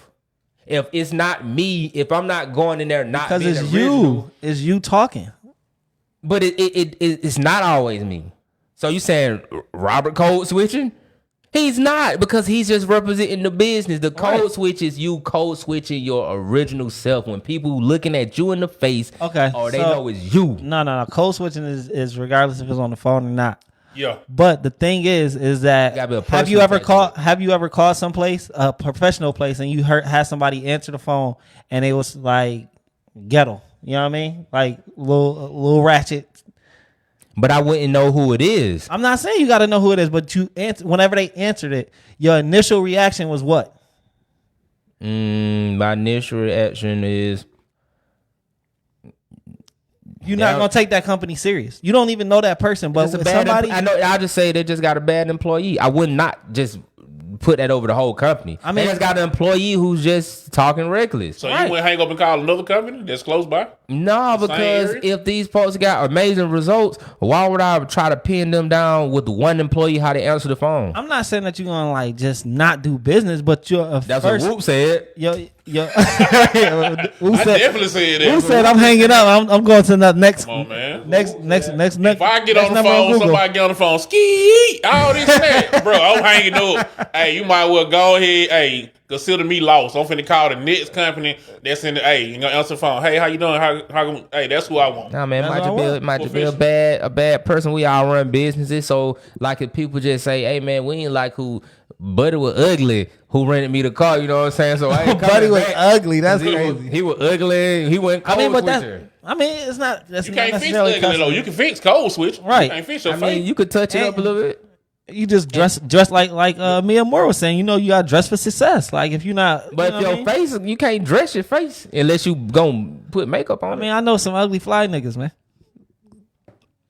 If it's not me, if I'm not going in there, not Because being it's original, it's you talking. but it's not always me. So you saying Robert code switching? He's not, because he's just representing the business. The code switch is you code switching your original self when people looking at you in the face. Okay, or they so- know it's you. No. Code switching is regardless if it's on the phone or not. yeah. But the thing is that Gotta be a have you personal ever called someplace, a professional place, and you had somebody answer the phone and it was like ghetto, you know what I mean? Like little ratchet. But I wouldn't know who it is. I'm not saying you got to know who it is, but whenever they answered it, your initial reaction was what? My initial reaction is You're not gonna take that company serious. You don't even know that person, but it's a with bad. somebody, I know. I just say they just got a bad employee. I would not just put that over the whole company. I mean- they just got an employee who's just talking reckless. So you went hang up and call another company that's close by? No, because area? if these folks got amazing results, why would I try to pin them down with one employee how they answer the phone? I'm not saying that you're gonna like just not do business, but you're That's first, what Whoop said. Who I said? definitely said that. Who said I'm hanging up? I'm going to the next. Come on, man. Next. If I get next on the number phone, Google. somebody get on the phone, ski, all this shit. Bro, I'm hanging up. Hey, you might well go ahead, hey, consider me lost. I'm finna call the next company that's in the, hey, you gonna answer the phone. Hey, how you doing? Hey, that's who I want. Nah, man, That's might what I just be a bad person. We all run businesses, so like if people just say, "Hey, man, we ain't like who Buddy was ugly, who rented me the car," you know what I'm saying? So I ain't Buddy coming was back. ugly. That's He crazy. was ugly. He went. I mean, but switcher. it's not. That's You not can't fix necessarily ugly though. custom. You can fix cold switch. Right. You can't fix your I face. mean, you could touch it up a little bit. You just dress like Mia Moore was saying. You know, you got to dress for success. Like if you're not, But you if know your what I mean? face, you can't dress your face unless you gonna put makeup on I mean, I know some ugly fly niggas, man.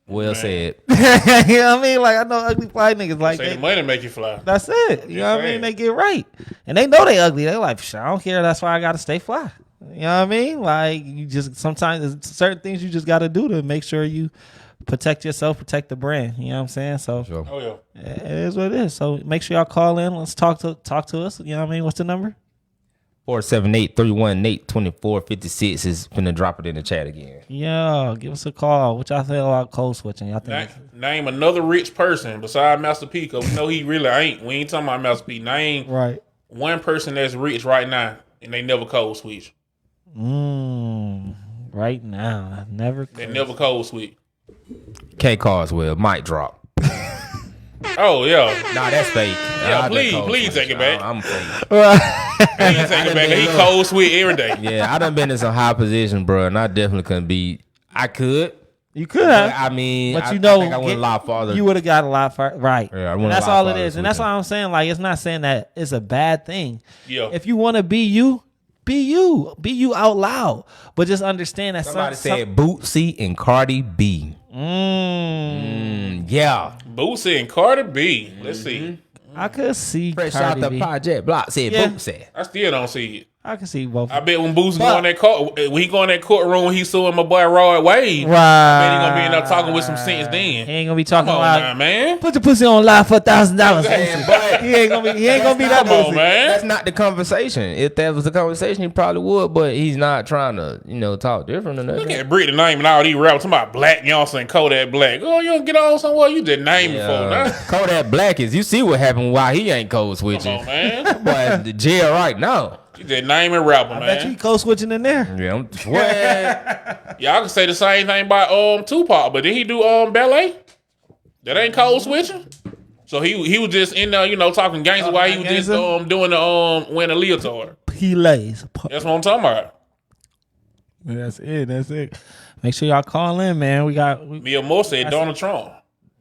Well said. You know what I mean? Like I know ugly fly niggas. Like Say they, the money make you fly. that's it. You know what I mean? saying. They get right, and they know they ugly. They like, I don't care. That's why I got to stay fly. You know what I mean? Like you just sometimes there's certain things you just got to do to make sure you protect yourself, protect the brand. You know what I'm saying? So Oh yeah. it is what it is. So make sure y'all call in. Let's talk to us. You know what I mean? What's the number? 478-318-2456 is finna drop it in the chat again. Yeah, give us a call. What y'all think about code switching? Y'all think? Name another rich person beside Master P, because we know he really ain't. We ain't talking about Master P. Name Right. one person that's rich right now and they never code switch. Right now, never. They never code switch. K Carswell, mic drop. Oh yeah. Nah, that's fake. Yeah, I just please code take switch. it back. I'm fake. Please take it back. He code switch every day. Yeah, I done been in some high position, bro, and I definitely couldn't be. I could. You could But have. I mean, But I you know, think I went a lot farther. You would have got a lot farther, right? Yeah, I and went a that's lot all it farther is, and that's with why I'm saying, like, it's not saying that it's a bad thing. Yeah. If you want to be you, be you out loud. But just understand that Somebody said Bootsy and Cardi B. Yeah. Boosie and Cardi B. Let's see. I could see Fresh Cardi out the B. Project Block said Yeah. Bootsy. I still don't see it. I can see both. I bet when Boosie But- go in that court, when he go in that courtroom, he suing my boy Rod Wade. Right. I bet he gonna be in there talking with some sense He then. ain't gonna be talking Come on about now, man. put your pussy on live for $1,000. Exactly. But He ain't gonna be that Come on, pussy. man. that's not the conversation. If that was the conversation, he probably would, but he's not trying to, talk different than Look that. at Brittany naming all these rappers. Talking about Black Youngster and Kodak Black. Oh, you don't get on somewhere. You just name it for now. Kodak Black is, you see what happened while he ain't code Come switching. on, man. But the jail right now. You just name it rapper, I bet you man. code switching in there. Yeah, I'm what? Y'all can say the same thing about Tupac, but did he do ballet? That ain't code switching. So he was just in there, talking gangster while he was just gangster? doing the wearing a leotard. He lays. That's what I'm talking about. That's it. Make sure y'all call in, man. Mia Moore said Donald Trump.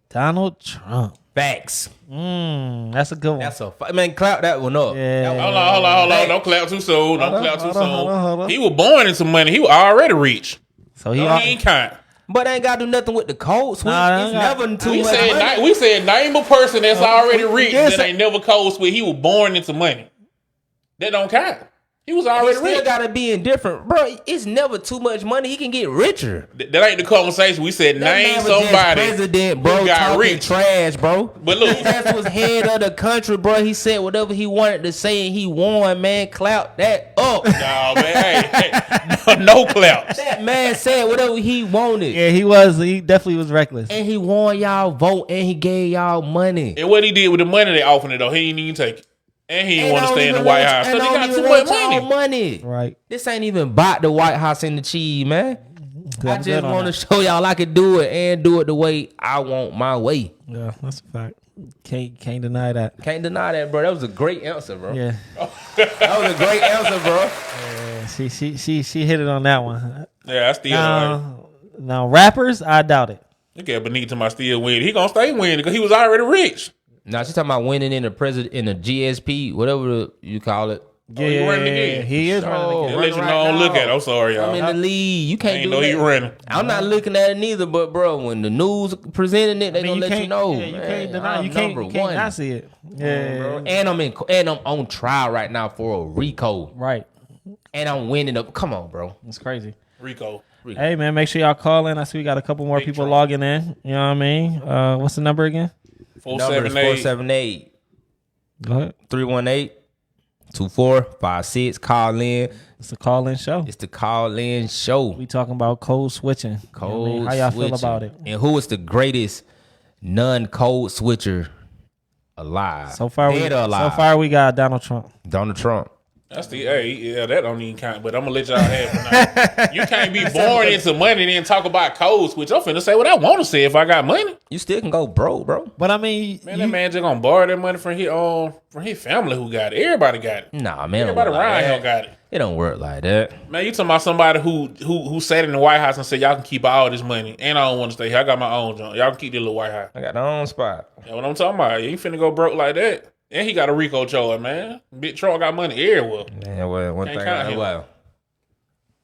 Donald Trump. Facts. That's a good one. That's man, clap that one up. Yeah. Hold on. Don't clap too soon. Hold on. He was born into money. He was already rich. So He ain't kind. But ain't got to do nothing with the code switch. It's never too We much money. we said name a person that's already rich Yes. that ain't never code switch. He was born into money. That don't count. He was He already still rich. gotta be indifferent, bro. It's never too much money. He can get richer. That ain't the conversation. We said That name man was just somebody president, bro, who got talking rich. trash, bro. But look, He just was head of the country, bro. He said whatever he wanted to say, and he won. Man, clap that up. nah, man, hey, no claps. That man said whatever he wanted, Yeah, he definitely was reckless. and he won y'all vote, and he gave y'all money. And what he did with the money they offered it though, he didn't even take it, and he didn't want to stay in the White House because he got too much money. Right. This ain't even bought the White House and the cheese, man. Good- I good just on want to that. show y'all I can do it and do it the way I want my way. Yeah, that's a fact. Can't deny that. Can't deny that, bro. That was a great answer, bro. Yeah. That was a great answer, bro. She hit it on that one. Yeah, I still Now rappers, I doubt it. look at Benito my still win. He gonna stay winning because he was already rich. Now she's talking about winning in the GSP, whatever you call it. he running again. He is So, running again. They'll let you know. Don't look at it. I'm sorry, y'all. I'm in the league. You I can't ain't do know that. he running. I'm not looking at it neither, but bro, when the news presenting it, they gonna let you know. Yeah, you can't deny. I'm You can't number not one. see it. Yeah, Bro. And I'm on trial right now for a RICO, right. and I'm winning up. Come on, bro. It's crazy. Rico. Hey man, make sure y'all call in. I see we got a couple more Big people Trump. logging in. You know what I mean? What's the number again? Number is 478. 478 Go ahead. 318-2456. Call in. It's a call in show. It's the call in show. We talking about code switching. You know what I mean? Code How y'all switching. feel about it? And who is the greatest non-code switcher alive? So far, Dead or alive? we got Donald Trump. Donald Trump. That's the that don't even count. But I'm gonna let y'all have it now. You can't be born into money and then talk about code switch. I'm finna say what I want to say if I got money. You still can go broke, bro. But I mean, Man, that man just gonna borrow that money from his family who got it. Everybody got it. Nah, man. Everybody don't work around like here that. got it. It don't work like that. Man, you talking about somebody who sat in the White House and said y'all can keep all this money and I don't want to stay here. I got my own joint. Y'all can keep this little White House. I got the own spot. That's what I'm talking about. You ain't finna go broke like that. And he got a Rico charge, man. Big Trump got money everywhere. Man, well, one Can't thing count that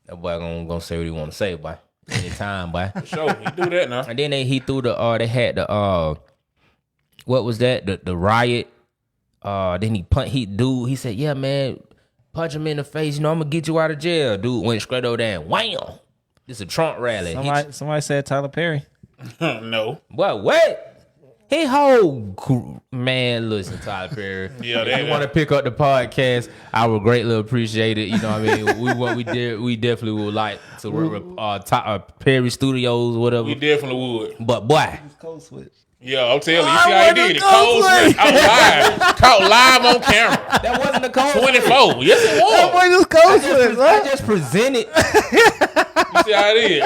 him. boy gonna say what he want to say, boy. Anytime, boy. For sure. He do that now. And then he threw they had the what was that? The riot. Then he said, yeah, man, punch him in the face. You know, I'm gonna get you out of jail. Dude went straight over there and wham. This a Trump rally. somebody said Tyler Perry. No. What? He man, listen, Tyler Perry. Yeah, if they you want to pick up the podcast, I would greatly appreciate it. You know what I mean? we definitely would like to Perry Studios, whatever. We definitely would. But boy, Code switch. Yeah, I'm telling you. You see how he did it? Cold switch. Out live. Caught live on camera. that wasn't the code. 24. Yes, it was. Just code switch, I just presented. You see how it is?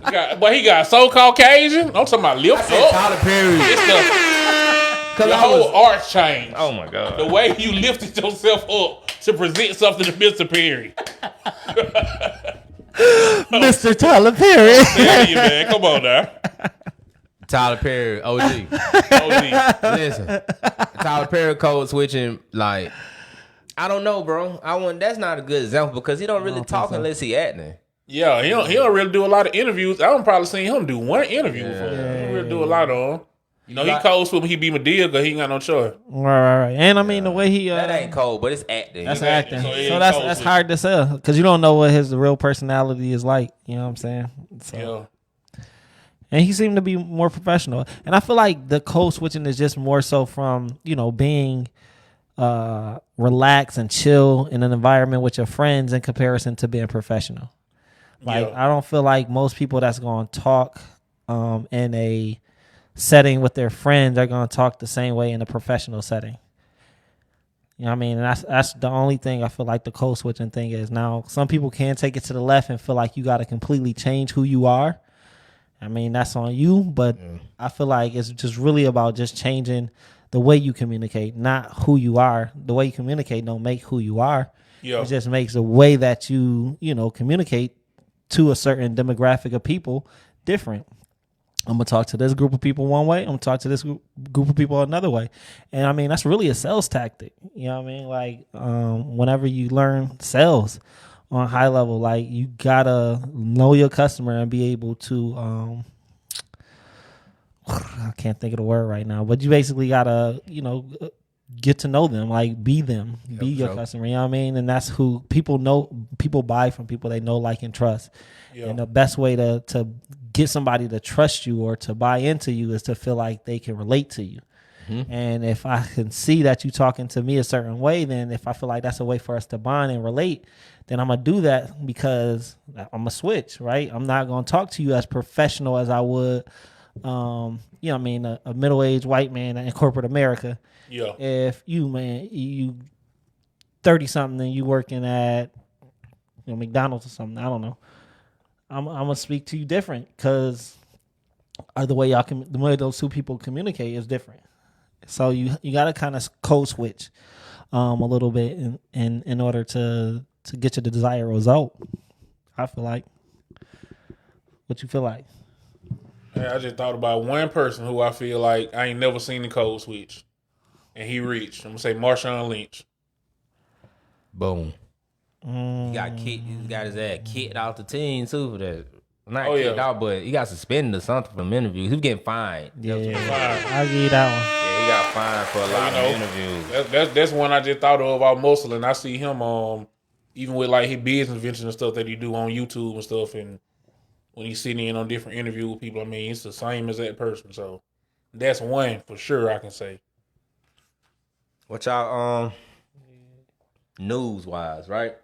He got so Caucasian. I'm talking about lift up. Tyler Perry. It's the I whole was- arch change. Oh my god. The way you lifted yourself up to present something to Mr. Perry. Mr. Tyler Perry. Tell you, man. Come on now. Tyler Perry, OG. OG. Listen, Tyler Perry code switching, like, I don't know, bro. That's not a good example because he don't really talk unless he acting. Yeah, he don't really do a lot of interviews. I don't probably seen him do one interview before. He don't really do a lot of them. You know, he cold swim, he be Madea because he ain't got no choice. Right. And I mean the way he That ain't cold, but it's acting. that's He- acting. So it So ain't that's code switch. hard to sell because you don't know what his real personality is like. You know what I'm saying? So. Yeah. And he seemed to be more professional. And I feel like the code switching is just more so from, being relaxed and chill in an environment with your friends in comparison to being professional. Like, Yeah. I don't feel like most people that's going to talk in a setting with their friends are going to talk the same way in a professional setting. You know what I mean? And that's the only thing I feel like the code switching thing is. Now, some people can take it to the left and feel like you got to completely change who you are. I mean, that's on you, but I feel like it's just really about just changing the way you communicate, not who you are. The way you communicate don't make who you are. Yeah. It just makes the way that you, communicate to a certain demographic of people different. I'm gonna talk to this group of people one way. I'm gonna talk to this group of people another way, and I mean that's really a sales tactic. You know what I mean? Like whenever you learn sales on a high level, like you gotta know your customer and be able to. I can't think of the word right now, but you basically gotta get to know them, like be them, be your customer. You know what I mean? And that's who people know. People buy from people they know, like, and trust. Yeah. And the best way to get somebody to trust you or to buy into you is to feel like they can relate to you. Mm-hmm. And if I can see that you talking to me a certain way, then if I feel like that's a way for us to bond and relate, then I'm gonna do that because I'm gonna switch, right? I'm not gonna talk to you as professional as I would, a middle-aged white man in corporate America. Yeah. If you 30 something and you working at McDonald's or something, I don't know. I'm gonna speak to you different because the way those two people communicate is different. So you gotta kind of code switch a little bit in order to get you the desired result. I feel like. What you feel like? I just thought about one person who I feel like I ain't never seen the code switch, and he reached. I'm gonna say Marshawn Lynch. Boom. He got his ass kicked out the team too for that. Not kicked out, but he got suspended or something from interviews. He was getting fined. Yeah, I'll give you that one. Yeah, he got fined for a lot of interviews. That's one I just thought of about Muscle, and I see him even with like his business ventures and stuff that he do on YouTube and stuff, and when he's sitting in on different interviews with people, I mean, it's the same as that person. So that's one for sure I can say. What y'all news wise, right?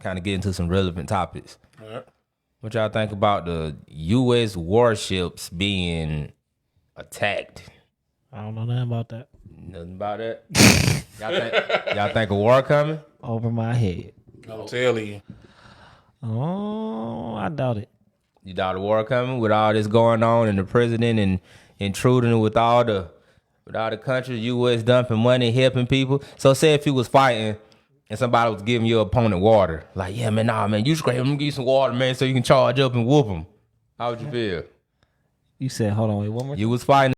Kind of get into some relevant topics. All right. What y'all think about the U.S. warships being attacked? I don't know nothing about that. Nothing about that? Y'all think a war coming? Over my head. I'm telling you. Oh, I doubt it. You doubt a war coming with all this going on and the president and intruding with all the countries, U.S. dumping money, helping people. So say if he was fighting and somebody was giving your opponent water, like, yeah, man, nah, man, you scrape him, give you some water, man, so you can charge up and whoop him. How would you feel? You said, hold on, wait, one more time. You was fighting